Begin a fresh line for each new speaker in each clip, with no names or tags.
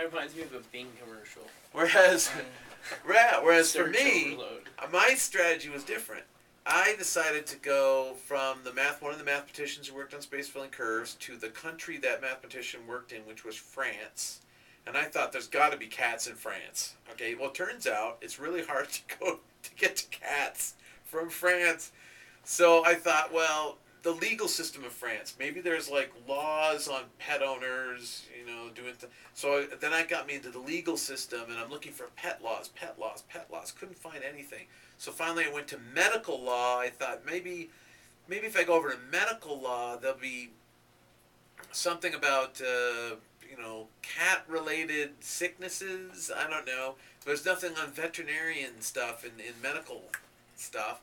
That reminds me of a Bing commercial.
Whereas for
Search
me,
overload.
my strategy was different. I decided to go from one of the mathematicians who worked on space filling curves to the country that mathematician worked in, which was France. And I thought there's got to be cats in France. Okay, well, it turns out it's really hard to get to cats from France. So I thought, well, the legal system of France, maybe there's like laws on pet owners, so then I got me into the legal system, and I'm looking for pet laws. Couldn't find anything. So finally I went to medical law. I thought maybe if I go over to medical law, there'll be something about cat-related sicknesses. I don't know. There's nothing on veterinarian stuff in medical stuff.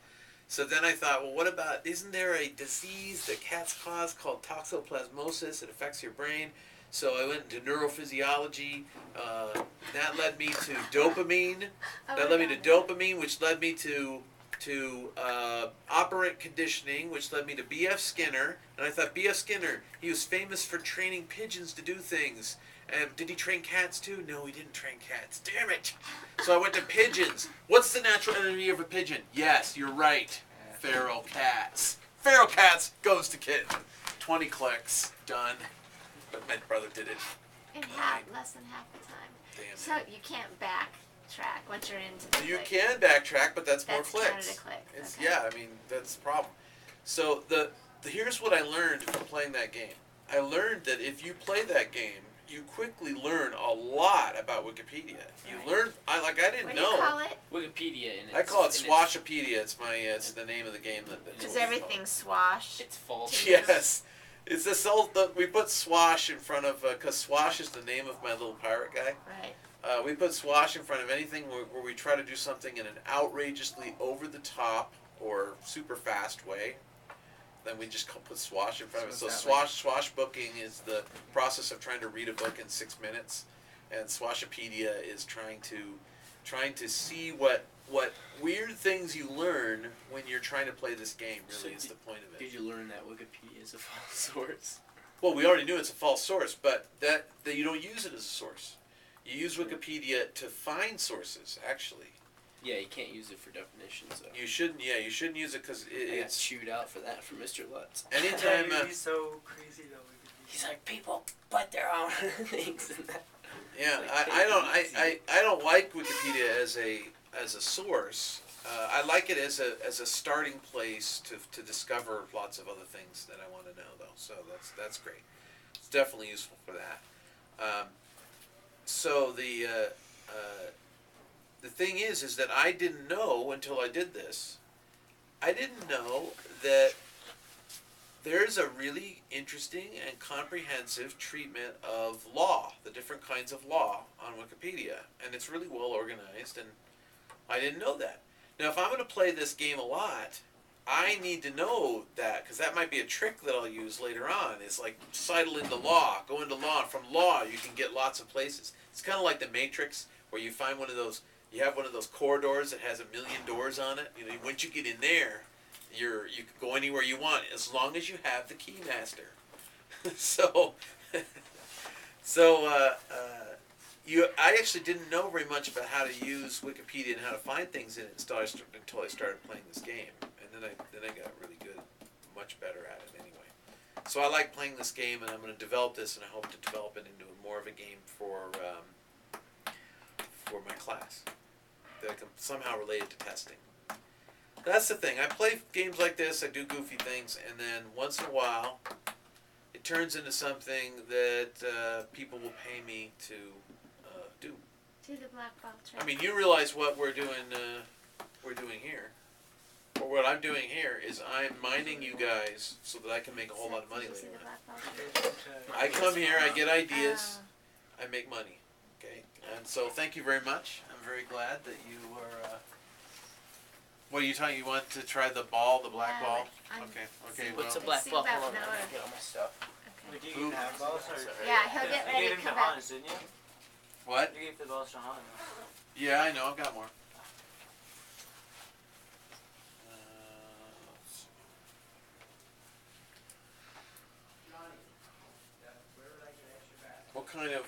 So then I thought, well, what about, isn't there a disease that cats cause called toxoplasmosis? It affects your brain. So I went into neurophysiology. That led me to dopamine. Which led me to operant conditioning, which led me to B.F. Skinner. And I thought, B.F. Skinner, he was famous for training pigeons to do things. And did he train cats too? No, he didn't train cats. Damn it! So I went to pigeons. What's the natural enemy of a pigeon? Yes, you're right. Feral cats. Feral cats goes to kitten. 20 clicks. Done. But my brother did it.
In less than half the time.
Damn.
So you can't backtrack once you're into the
You
click.
can backtrack, but that's more clicks.
Counted a click. Okay.
Yeah, I mean, that's the problem. So here's what I learned from playing that game. I learned that if you play that game, you quickly learn a lot about Wikipedia. You learn, I didn't know.
What do you call it?
Wikipedia.
I call it Swashopedia. It's the name of the game.
Is everything swash?
It's false.
Yes. It's this we put Swash in front of, because Swash is the name of my little pirate guy.
Right.
We put Swash in front of anything where we try to do something in an outrageously over-the-top or super fast way. Then we just put Swash in front of it. So swashbooking is the process of trying to read a book in 6 minutes, and Swashopedia is trying to see what weird things you learn when you're trying to play this game. Really, is the point of it.
Did you learn that Wikipedia is a false source?
Well, we already knew it's a false source, but that you don't use it as a source. You use Wikipedia to find sources, actually.
Yeah, you can't use it for definitions, though.
You shouldn't. Yeah, you shouldn't use it because
I got
it's
chewed out for that from Mr. Lutz.
anytime.
He's so crazy though.
He's like, people put their own things in that.
Yeah,
Like,
I don't like Wikipedia as a source. I like it as a starting place to discover lots of other things that I want to know, though. So that's great. It's definitely useful for that. So the thing is that I didn't know until I did this. I didn't know that there's a really interesting and comprehensive treatment of law, the different kinds of law on Wikipedia, and it's really well organized, and I didn't know that. Now, if I'm going to play this game a lot, I need to know that, because that might be a trick that I'll use later on. It's like sidle into law, go into law, and from law you can get lots of places. It's kind of like the Matrix, where you find you have one of those corridors that has 1,000,000 doors on it. Once you get in there, you can go anywhere you want as long as you have the key master. I actually didn't know very much about how to use Wikipedia and how to find things in it until I started playing this game, and then I got really good, much better at it anyway. So I like playing this game, and I'm going to develop this, and I hope to develop it into more of a game for my class that I can somehow relate it to testing. That's the thing. I play games like this, I do goofy things, and then once in a while, it turns into something that people will pay me to do.
Do the black ball trick.
I mean, you realize what we're doing here. Or what I'm doing here is I'm minding you guys so that I can make a whole lot of money
Did you see
later
the
on.
black ball trick?
I come here, I get ideas, I make money. Okay? And so thank you very much. I'm very glad that you were... what are you talking? You want to try the ball, the black
Yeah,
ball?
I'm-
Okay,
What's
well...
a black
see
ball?
about
Hold on,
Noah.
I get all my stuff.
Okay.
Did you even have balls? Or?
Yeah, he'll get ready
You
to
gave him
come
to
back.
Hans, didn't you?
What?
You gave the balls to Hans.
Yeah, I know. I've got more. Let's see. What kind of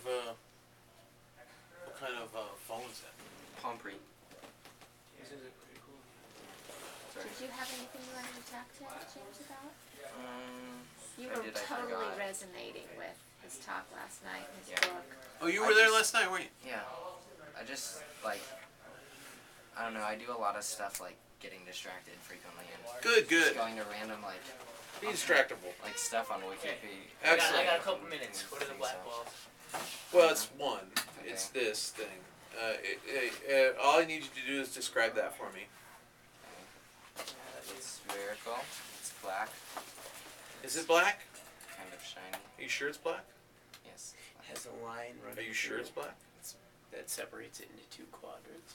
you have anything you wanted to talk to James about? You
I
were
did, I
totally
forgot.
resonating with his talk last night, his
Yeah.
book.
Oh, you
I
were there
just-
last night, weren't you?
Yeah. I just, like, I don't know, I do a lot of stuff, like, getting distracted frequently and
Good,
just
good.
going to random, like,
Be distractible.
like stuff on Wikipedia.
I
Excellent.
got a couple minutes. What are the black balls?
Well, it's one.
Okay.
It's this thing. All I need you to do is describe that for me.
It's spherical. It's black.
Is it black?
Kind of shiny.
Are you sure it's black?
Yes.
It has a line running.
Are you sure it's black?
That separates it into two quadrants.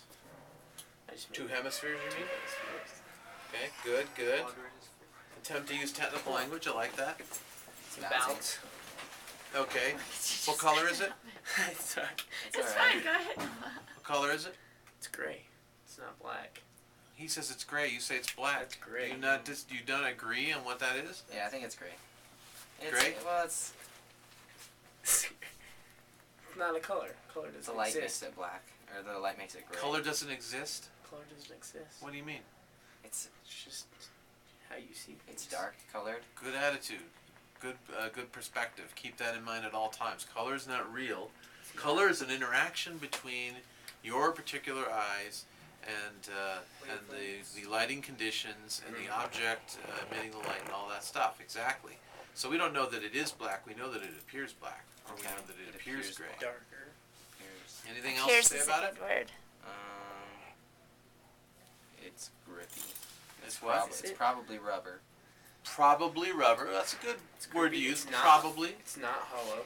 I just
Two
made
hemispheres, you
two
mean?
hemispheres.
Okay, good, good. Attempt to use technical language. I like that.
It's a bounce.
Okay. What color is it?
Sorry.
It's
alright.
fine, go ahead.
What color is it?
It's gray. It's not black.
He says it's gray. You say it's black.
It's gray.
You don't agree on what that is?
Yeah, I think it's gray. It's,
Gray?
Well, it's
It's not a color. Color
the
doesn't
light
exist.
makes it black, or the light makes it gray.
Color doesn't exist.
Color doesn't exist.
What do you mean?
It's
It's just how you see things.
it's dark colored.
Good attitude. Good perspective. Keep that in mind at all times. Color is not real. Color is an interaction between your particular eyes and the lighting conditions and the object emitting the light and all that stuff. Exactly. So we don't know that it is black. We know that it appears black, or we
Okay.
know that it
It
appears
appears
gray.
Darker.
Appears.
Anything else to say about it?
word.
It's grippy.
It's what?
It's probably rubber.
Probably rubber. That's a good word to
grippy.
use.
It's not.
Probably.
It's not hollow.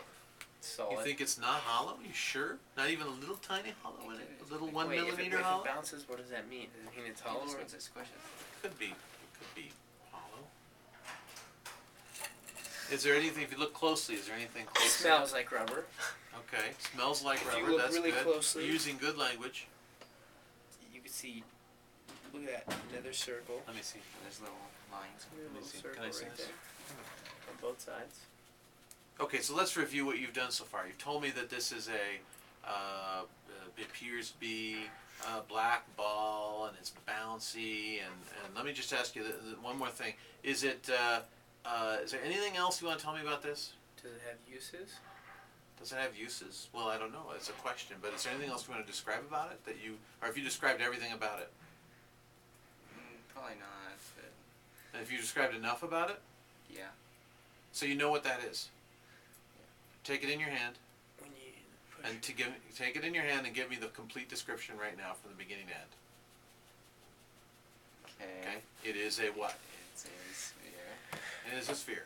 It's solid.
You think it's not hollow? You sure? Not even a little tiny hollow in it? A little
Wait,
1
if
millimeter
it
hollow?
bounces, what does that mean? Does it mean it's
It
hollow?
just
Or
means it squishes.
Could be. It could be hollow. Is there anything? If you look closely, is there anything
it
close?
smells like rubber.
Okay. Smells like
If
rubber.
you look
That's
really
good.
closely-
You're using good language.
You can see. Look at that. Another circle.
Let me see.
There's little lines.
Look at a
me
little
see.
circle
Can I see
right
this?
there. On both sides.
Okay, so let's review what you've done so far. You've told me that this is it appears to be a black ball and it's bouncy. And let me just ask you one more thing. Is there anything else you want to tell me about this?
Does it have uses?
Does it have uses? Well, I don't know. It's a question. But is there anything else you want to describe about it or have you described everything about it?
Probably not, but
And have you described enough about it?
yeah.
So you know what that is? Take it in your hand
When you push.
and take it in your hand and give me the complete description right now from the beginning to end. Okay? It is a what?
It's a sphere.
It is a sphere.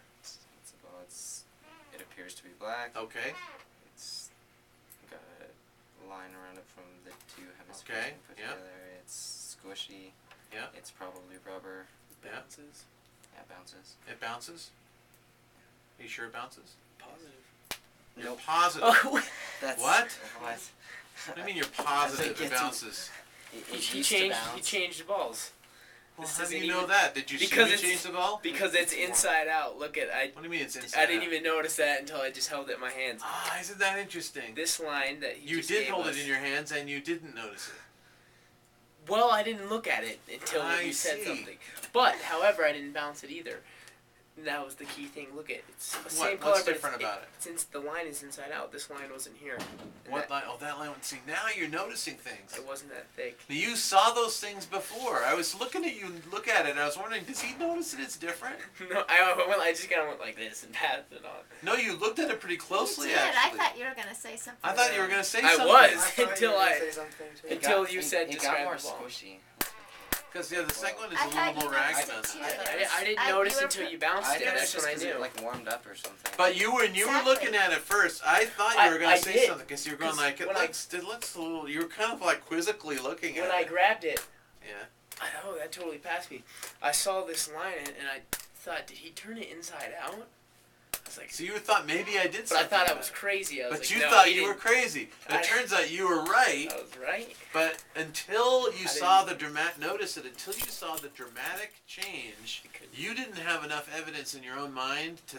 It appears to be black.
Okay?
It's got a line around it from the two hemispheres
Okay,
put
yeah.
together. It's squishy.
Yeah.
It's probably rubber.
Yeah.
Bounces.
Yeah, it bounces.
It bounces? Are you sure it bounces?
Positive.
You're
Nope.
positive.
Oh,
That's
What?
What?
What do you mean you're positive it
Gets you-
bounces?
It
he
used
changed.
to
He
bounce.
changed the balls.
Well,
This
how do
isn't
you know
even-
that? Did you see
because
me
it's-
change the ball?
Because it's inside out. Look at
What do you mean it's inside
I didn't
out?
even notice that until I just held it in my hands.
Ah, isn't that interesting?
This line that he
You
just
did
gave
hold
us,
it in your hands and you didn't notice it.
Well, I didn't look at it until
I
you said
see.
something. But, however, I didn't bounce it either. And that was the key thing. Look at it's the same color,
What's
but
different about it?
Since the line is inside out, this line wasn't here. And
What
that,
line? Oh, that line. See, now you're noticing things.
it wasn't that thick.
Now, you saw those things before. I was looking at you look at it and I was wondering, does he notice that it's different?
No, I just kind of went like this and passed it on.
No, you looked at it pretty closely,
You did.
actually.
I thought you were going to say something.
I thought you were going to say
I
something.
was until
It
until
got-
you
it-
said
it
describe
got more
the ball.
squishy.
Because, yeah, the second one is
I
a
thought
little
you
more ragged
noticed
on
it
that.
too.
I didn't
you
notice
were
until
pr-
you bounced
I
it.
think
That's
it's just
when I
'cause
knew.
it like warmed up or something.
But you were
Exactly.
looking at it first. I thought you were going
I
to say
did.
something because you were going
'Cause
like,
when
let's a little. You were kind of like quizzically looking
When
at
I
it.
grabbed it,
Yeah.
oh, that totally passed me. I saw this line and I thought, did he turn it inside out? I was like,
So you thought maybe I did
but
something.
I thought I
about
was
it.
crazy. I was
But
like,
you
no,
thought
he
you were
didn't.
crazy. It
I-
turns out you were right.
I was right.
But until you
I
saw the notice it, until you saw the dramatic change,
Because-
you didn't have enough evidence in your own mind to